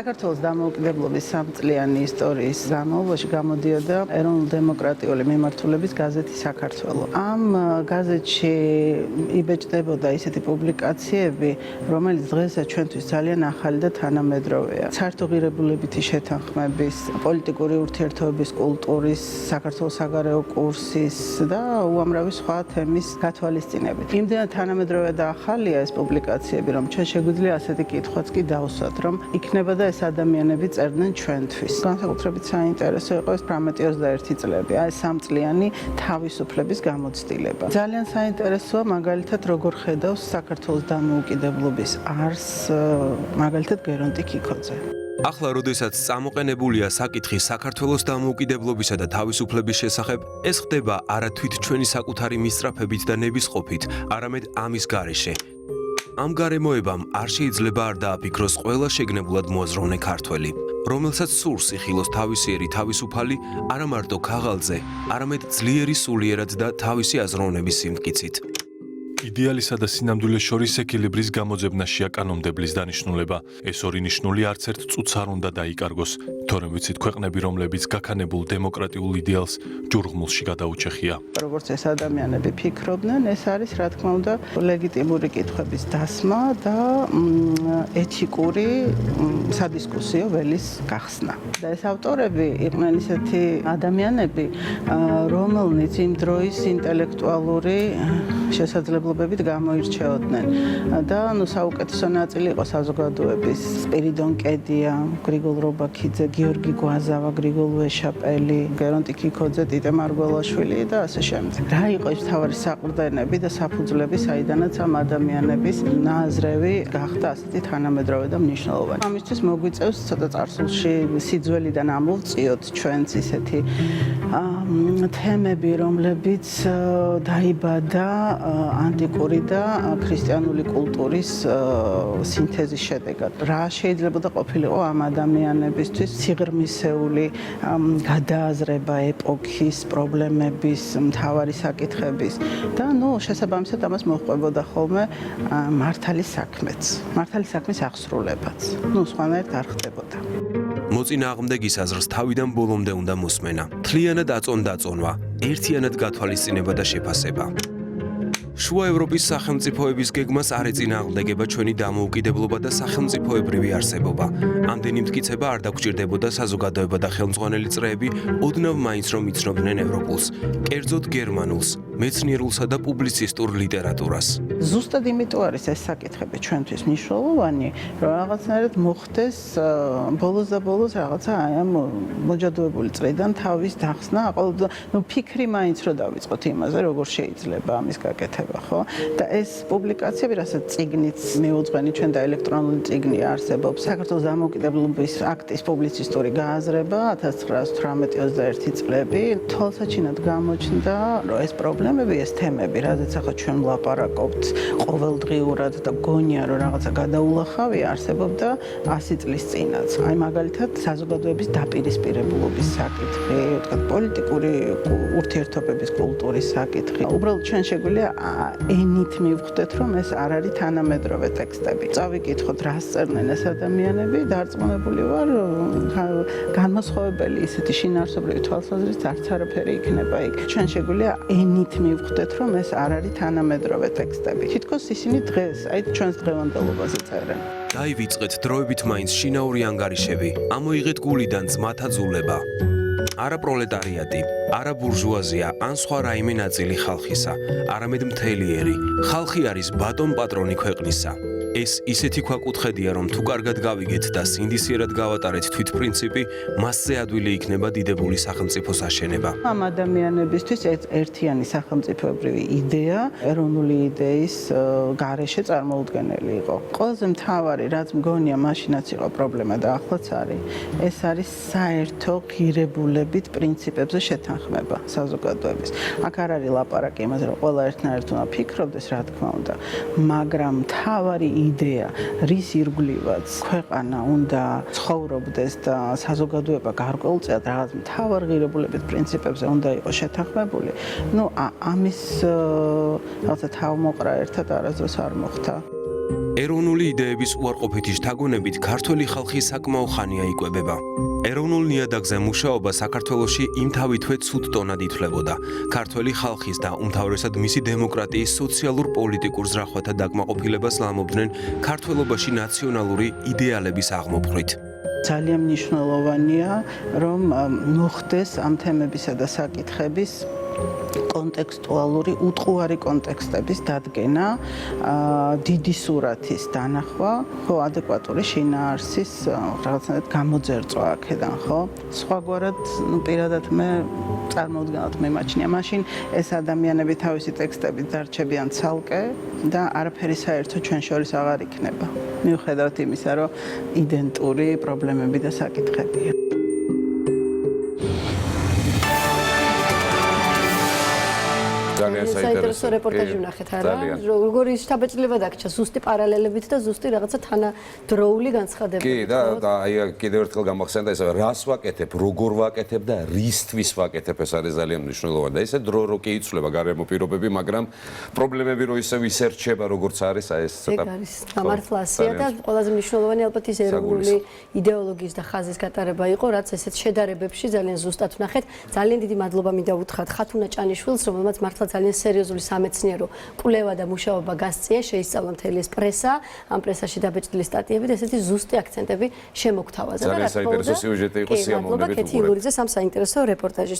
საქართველოს დამოუკიდებლობის სამწლიანი ისტორიის განმავლობაში გამოდიოდა ეროვნულ-დემოკრატიული მიმართულების გაზეთი „საქართველო“. ამ გაზეთში იბეჭდებოდა ისეთი პუბლიკაციები, რომელიც დღესაც ჩვენთვის ძალიან ახალი და თანამედროვეა. საერთო-ღირებულებითი შეთანხმების, პოლიტიკური ურთიერთობების კულტურის, საქართველოს საგარეო კურსის და უამრავი სხვა თემის გათვალისწინებით. იმდენად თანამედროვე და ახალია ეს პუბლიკაციები, რომ ჩვენ შეგვიძლია ასეთი კითხვაც კი დავსვათ, რომ იქნება და ეს ადამიანები წერდნენ ჩვენთვის. განსაკუთრებით საინტერესო იყო ეს 18-21 წლები, აი სამწლიანი თავისუფლების გამოცდილება. ძალიან საინტერესოა მაგალითად როგორ ხედავს საქართველოს დამოუკიდებლობის არსს მაგალითად გერონტი ქიქოძე. ახლა, როდესაც წამოყენებულია საკითხი საქართველოს დამოუკიდებლობისა და თავისუფლების შესახებ, ეს ხდება არა თვით ჩვენი საკუთარი მისწრაფებით და ნებისყოფით, არამედ ამის გარეშე. ამ გარემოებამ არ შეიძლება არ დააფიქროს ყველა შეგნებულად მოაზროვნე ქართველი, რომელსაც სურს იხილოს თავისიერი თავისუფალი არა მარტო ქაღალდზე, არამედ ძლიერი სულიერად და თავისი აზროვნების სიმტკიცით. იდეალისა და სინამდვილეს შორის ეკილიბრის გამოძებნაშია კანონმდებლის დანიშნულება. ეს ორი ნიშნული არც ერთ წუთს არ უნდა დაიკარგოს, თორემ ვიცით ქვეყნები, რომლებიც გაქანებულ დემოკრატიულ იდეალს ჯურღმულში გადაუჩეხია. როგორც ეს ადამიანები ფიქრობდნენ, ეს არის რა თქმა უნდა ლეგიტიმური კითხვების დასმა და ეთიკური სადისკუსიო ველის გახსნა. და ეს ავტორები იყვნენ ისეთი ადამიანები, რომელნიც იმ დროის ინტელექტუალური შესაძლებლობებით გამოირჩეოდნენ და საუკეთესო ნაწილი იყო საზოგადოების სპირიდონ კედია, გრიგოლ რობაქიძე, გიორგი გვაზავა, გრიგოლ ვეშაპელი, გერონტი ქიქოძე, ტიტე მარგველაშვილი და ასე შემდეგ. რა იყო ის მთავარი საყრდენები და საფუძვლები, საიდანაც ამ ადამიანების ნაზრევი გახდა ასეთი თანამედროვე და მნიშვნელოვანი. ამისთვის მოგვიწევს ცოტა წარსულში სიძველიდან ამოვწიოთ ჩვენც ისეთი თემები, რომლებიც დაიბადა ანტიკური და ქრისტიანული კულტურის სინთეზის შედეგად. რა შეიძლება ყოფილიყო ამ ადამიანებისთვის სიღრმისეული გადააზრება ეპოქის პრობლემების, მთავარი საკითხების და შესაბამისად ამას მოჰყვებოდა ხოლმე მართალის საქმეც, მართალის საქმის აღსრულებაც. სხვანაირად არ ხდებოდა. მოწინააღმდეგის აზრს თავიდან ბოლომდე უნდა მოსმენა, მთლიანად აწონ-დაწონვა, ერთიანად გათვალისწინება და შეფასება. შუა ევროპის სახელმწიფოების გეგმას არ ეწინააღმდეგება ჩვენი დამოუკიდებლობა და სახელმწიფოებრივი არსებობა. ამდენი მტკიცება არ დაგჭირდებოდა საზოგადოება და ხელმძღვანელი წრეები ოდნავ მაინც რომ იცნობდნენ ევროპულს, კერძოდ გერმანულს, მეცნიერულსა და პუბლიცისტურ ლიტერატურას. ზუსტად იმიტომ არის ეს საკითხები ჩვენთვის მნიშვნელოვანი, რომ რაღაცნაირად მოხდეს ბოლოს და ბოლოს რაღაცა აი ამ მოჯადოებული წრიდან თავის დახსნა, ფიქრი მაინც რომ დავიწყოთ იმაზე, როგორ შეიძლება ამის გაკეთება. და ეს პუბლიკაციები, რასაც წიგნიც მიუძღვენი ჩვენ და ელექტრონული წიგნი არსებობს, საქართველოს დამოუკიდებლობის აქტის პუბლიცისტური გააზრება 1918-21 წლები, თვალსაჩინოდ გამოჩნდა, რომ ეს პრობლემები, ეს თემები, რადგან ახლა ჩვენ ვლაპარაკობთ ყოველდღიურად და გონია, რომ რაღაცა გადაულახავია, არსებობდა 100 წლის წინაც. აი მაგალითად საზოგადოების დაპირისპირებულობის საკითხი, ვთქვათ, პოლიტიკური ურთიერთობების კულტურის საკითხი. უბრალოდ ჩვენ შეგვიძლია ენით მივხვდეთ, რომ ეს არ არის თანამედროვე ტექსტები. წავიკითხოთ, რას წერდნენ ეს ადამიანები, დარწმუნებული ვარ, განმასხვავებელი ისეთი შინაარსობრივი თვალსაზრისით არც არაფერი იქნება იქ. ჩვენ შეგვიძლია ენით მივხვდეთ, რომ ეს არ არის თანამედროვე ტექსტები. თითქოს ისინი დღეს, აი ჩვენს დღევანდელობაზე წერენ. დაივიწყეთ დროებით მაინც შინაური ანგარიშები, ამოიღეთ გულიდან ძმათა ძულება. არა პროლეტარიატი, არა ბურჟუაზია, ან სხვა რაიმე ნაწილი ხალხისა, არამედ მთლიერი. ხალხი არის ბატონ პატრონი ქვეყნისა. ეს ისეთი ქვაკუთხედია, რომ თუ კარგად გავიგეთ და სინდისიერად გავატარეთ თვითპრინციპი, მასზე ადვილი იქნება დიდებული სახელმწიფოს აშენება. ამ ადამიანებისთვის ერთიანი სახელმწიფოებრივი იდეა, ეროვნული იდეის გარეშე წარმოუდგენელი იყო. ყველაზე მთავარი, რაც მგონია მაშინაც იყო პრობლემა და ახლაც არის, ეს არის საერთო ღირებულებით პრინციპებზე შეთანხმება საზოგადოების. აქ არ არის ლაპარაკი იმაზე, რომ ყველა ერთნაირად უნდა ფიქრობდეს, რა თქმა უნდა, მაგრამ მთავარი იდეა, რის ირგვლივაც ქვეყანა უნდა ცხოვრობდეს და საზოგადოება გარკვეულწილად რაღაც მთავარ ღირებულებით პრინციპებზე უნდა იყოს შეთანხმებული. ამის რაღაცა თავმოყრა ერთად არასდროს არ მოხდა. ეროვნული იდეების უარყოფითი შთაგონებით ქართველი ხალხი საკმაო ხანია იკვებება. ეროვნულ ნიადაგზე მუშაობა საქართველოში იმთავითვე ცუდ ტონად ითვლებოდა. ქართველი ხალხის და უმთავრესად მისი დემოკრატიის სოციალურ-პოლიტიკურ ზრახვათა დაკმაყოფილებას ლამობდნენ ქართველობაში ნაციონალური იდეალების აღმოფხვით. ძალიან მნიშვნელოვანია, რომ მოხდეს ამ თემებისა და საკითხების კონტექსტუალური, უტყუარი კონტექსტების დადგენა, დიდი სურათის დანახვა, ხო, ადეკვატური შინაარსის რაღაცნაირად გამოძერწვა აქედან, ხო? სხვაგვარად, პირადად მე წარმოუდგენლად მიმაჩნია, მაშინ ეს ადამიანები თავისი ტექსტებით დარჩებიან ცალკე და არაფერი საერთო ჩვენ შორის აღარ იქნება. მიუხედავად იმისა, რომ იდენტური პრობლემები და საკითხებია. ძალიან საინტერესო რეპორტაჟი ვნახეთ არა? როგორი შთაბეჭდილება დაგჭა ზუსტი პარალელებით და ზუსტი რაღაცა თანადროული განცხადებებით. კი და აი კიდევ ერთხელ გამახსენდა ეს რას ვაკეთებ, როგორ ვაკეთებ და რისთვის ვაკეთებ, ეს არის ძალიან მნიშვნელოვანი და ესე დრო რო კი იცვლება გარემო პირობები, მაგრამ პრობლემები რო ისევ ისერჩება როგორც არის, აი ეს ეგ არის გამართლა ასია და ყველაზე მნიშვნელოვანი ალბათ ის ეროვნული იდეოლოგიის და ხაზის გატარება იყო, რაც ესეთ შედარებებში ძალიან ზუსტად ვნახეთ. ძალიან დიდი მადლობა მინდა უთხრათ ხათუნა ჭანიშვილს, რომელმაც მართლა ძალიან სერიოზული სამეცნიერო კვლევა და მუშაობა გასწია, შეისწავლა მთელი ეს პრესა, ამ პრესაში დაბეჭდილი სტატიები და ესეთი ზუსტი აქცენტები შემოგთავაზა. ძალიან საინტერესო სიუჟეტი იყო სიამოვნებით. მადლობა კეთი ილურიძეს ამ საინტერესო რეპორტაჟისთვის.